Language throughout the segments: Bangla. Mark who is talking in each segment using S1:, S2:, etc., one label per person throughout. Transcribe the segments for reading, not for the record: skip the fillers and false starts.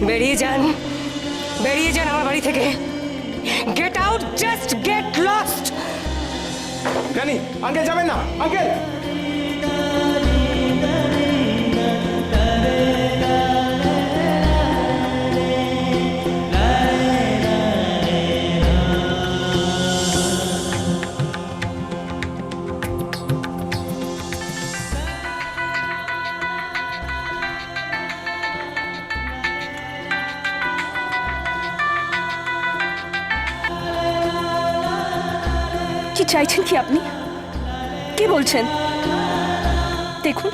S1: বেরিয়ে যান, বেরিয়ে যান আমার বাড়ি থেকে। Get out, just get lost.
S2: Rani, uncle যাবেন না, আঙ্কেল।
S3: কি চাইছেন কি আপনি? কি বলছেন? দেখুন,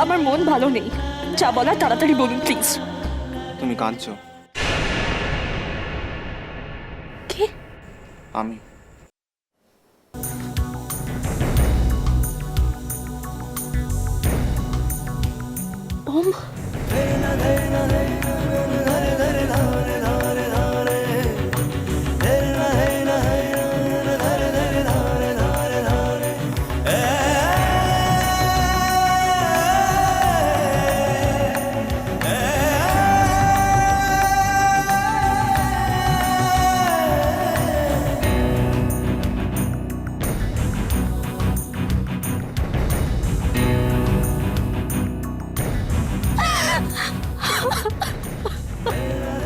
S3: আমার মন ভালো নেই। যা বলার তাড়াতাড়ি বলুন প্লিজ।
S2: তুমি কাঁদছো?
S3: কি?
S2: আমি।
S3: ওম,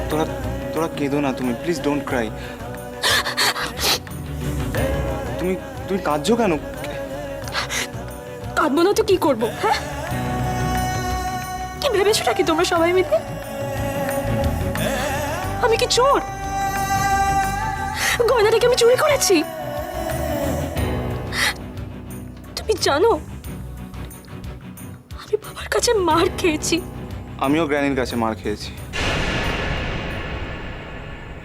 S2: তোরা তোরা কেঁদো না, তুমি প্লিজ ডোন্ট ক্রাই। তুমি তুমি কাঁদছো কেন?
S3: কাঁদবো না তো কি করবো? হ্যাঁ, কি ভেবেছো নাকি তোমরা সবাই মিলে? আমি কি চোর? গয়নাটাকে আমি চুরি করেছি? তুমি জানো আমি বাবার কাছে মার খেয়েছি।
S2: আমিও গ্র্যানির কাছে মার খেয়েছি।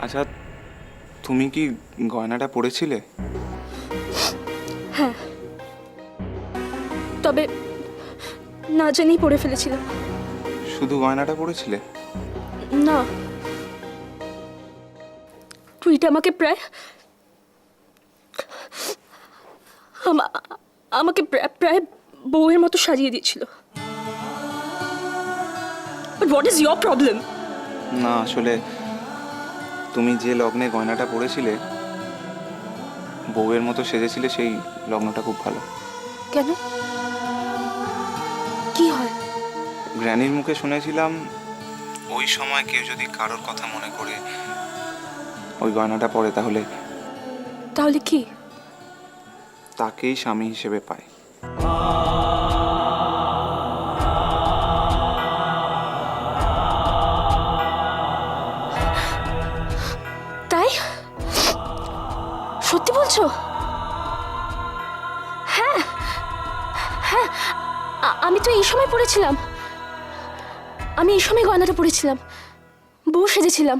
S2: আচ্ছা, তুমি কি গয়নাটা পরেছিলে?
S3: হ্যাঁ, তবে না জানিয়ে পড়ে ফেলেছিলাম।
S2: শুধু গয়নাটা পরেছিলে?
S3: না, টুইটা আমাকে প্রায় আমাকে প্রায় বউয়ের মতো সাজিয়ে দিয়েছিল। But what is your problem?
S2: না, আসলে তুমি যে লগ্নে গয়নাটা পরেছিলে, বউয়ের মতো সেজেছিলে, সেই লগ্নটা খুব ভালো।
S3: কেন? কি হয়?
S2: গ্র্যানির মুখে শুনেছিলাম ওই সময় কেউ যদি কারোর কথা মনে করে ওই গয়নাটা পরে, তাহলে
S3: তাহলে কি?
S2: তাকেই স্বামী হিসেবে পায়।
S3: তাই? সত্যি বলছো? হ্যাঁ হ্যাঁ, আমি তো এই সময় পড়েছিলাম। আমি এই সময় গয়নাটা পড়েছিলাম, বউ সেজেছিলাম।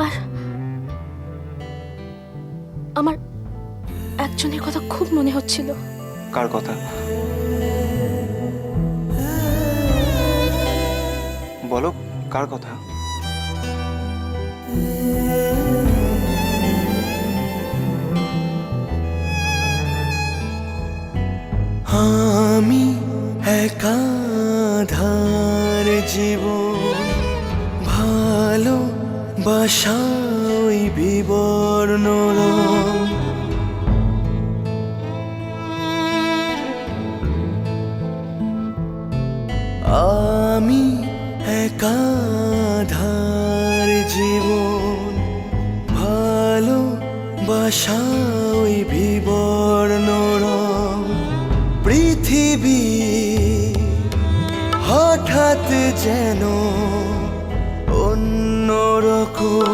S3: আর আমার একজনের কথা খুব মনে হচ্ছিল।
S2: কার কথা? বলো, কার কথা?
S4: আমি একাধার জীবন, ভালো বাসাই বিবর্ণ রং। আমি একাধার জীবন, ভালো বাসাই বিবর্ণ রং। পৃথিবী হঠাৎ যেন অন্যরকম,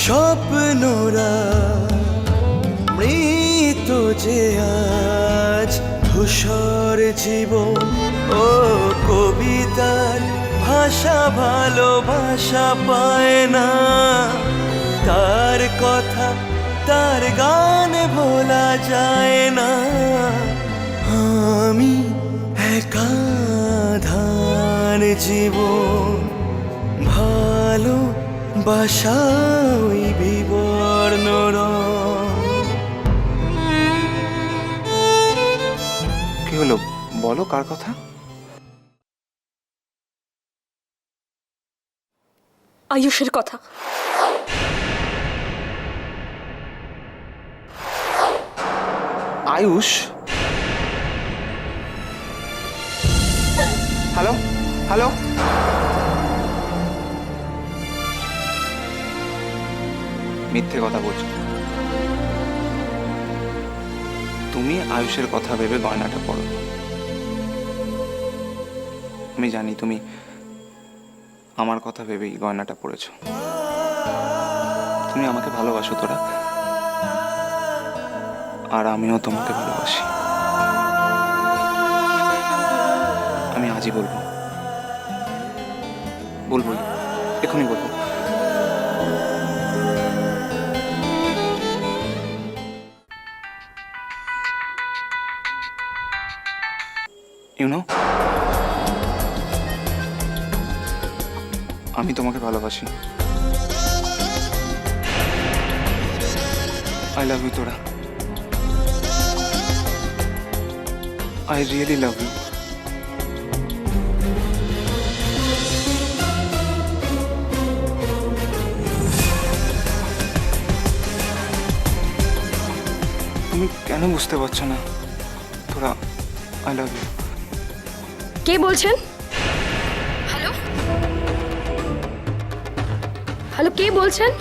S4: স্বপ্নরা মৃত যে আজ ধূসর জীবন। ও কবিতার ভাষা ভালোবাসা পায় না, তার কথা তার গানে ভোলা যায় না। আমি একাধার জীবন, ভালো বাসাই বিবর্ণ রং।
S2: কি হলো, বলো কার কথা?
S3: আয়ুষের কথা।
S2: আয়ুষ? হ্যালো হ্যালো, মিথ্যে কথা বলছো। তুমি আয়ুষের কথা ভেবে গয়নাটা পরো। আমি জানি তুমি আমার কথা ভেবেই গয়নাটা পরেছো। তুমি আমাকে ভালোবাসো তোরা, আর আমিও তোমাকে ভালোবাসি। আমি আজই বলবো, বলবোই, এখনই বলবো। ইউ নো, আমি তোমাকে ভালোবাসি। আই লাভ ইউ তোরা। I really love you. তুমি কেন বুঝতে পারছো না তোরা? I love you.
S3: কে বলছেন? হ্যালো হ্যালো, কে বলছেন?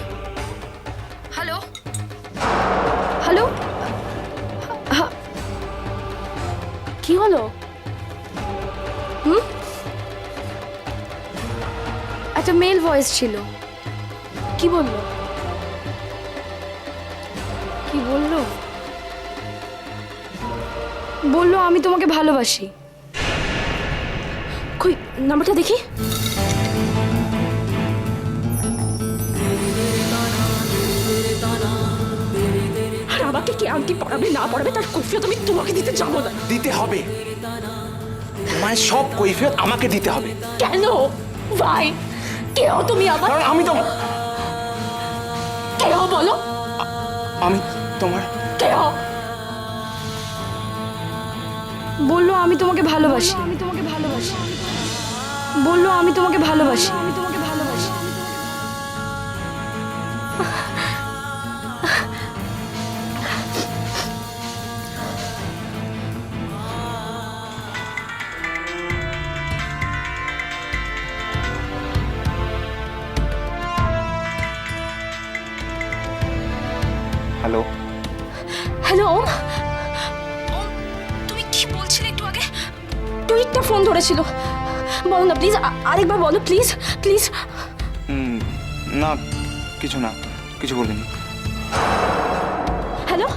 S3: হ্যালো হ্যালো, কি হলো? একটা মেল ভয়েস ছিল। কি বললো? কি বললো? বললো আমি তোমাকে ভালোবাসি। কই নাম্বারটা দেখি। আর আমাকে কে আংটি পড়াবে না পড়াবে তার কৈফিয়ত আমি তোমাকে দিতে যাবো না।
S5: দিতে হবে, তোমায় সব কৈফিয়ত আমাকে দিতে হবে।
S3: কেন ভাই? কে হও তুমি আমার?
S5: কারণ আমি তো,
S3: কে হও বলো?
S2: আমি তোমার।
S3: কে হও? বললো আমি তোমাকে ভালোবাসি। আমি তোমাকে ভালোবাসি। বললো আমি তোমাকে ভালোবাসি। আমি তোমাকে ভালোবাসি।
S2: হ্যালো
S3: হ্যালো ওম। ওম, তুমি কি বলছিলে একটু আগে? টুইটটা ফোন ধরেছিল। বলো না প্লিজ, আরেকবার বলো প্লিজ প্লিজ।
S2: না, কিছু না, কিছু বলিনি।
S3: হ্যালো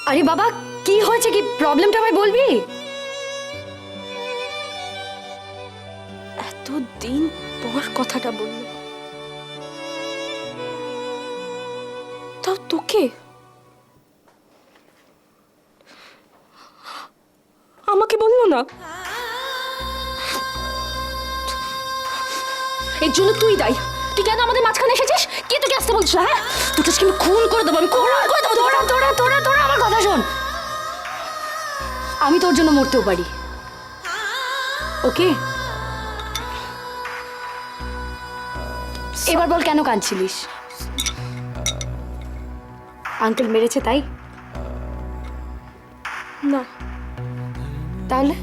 S3: আরে বাবা, কি হয়েছে? কি প্রবলেমটা আমায় বলবি? এতদিন পর কথাটা বললো, তাও তোকে। আমাকে বললো না? এর জন্য তুই দায়ী। তুই কেন আমাদের মাঝখানে এসেছিস? কে তোকে আসতে বলছো? হ্যাঁ, তোকে আজকে আমি খুন করে দেবো। আমি খুন করে দেবো। তোরা তোরা তোরা তোরা আমার কথা শোন। আমি তোর জন্য মরতেও পারি, ওকে? এবার বল, কেন কাঁদছিলিস? আঙ্কেল মেরেছে তাই? না, তাহলে?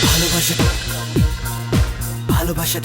S4: ভালোবাসা ভালোবাসা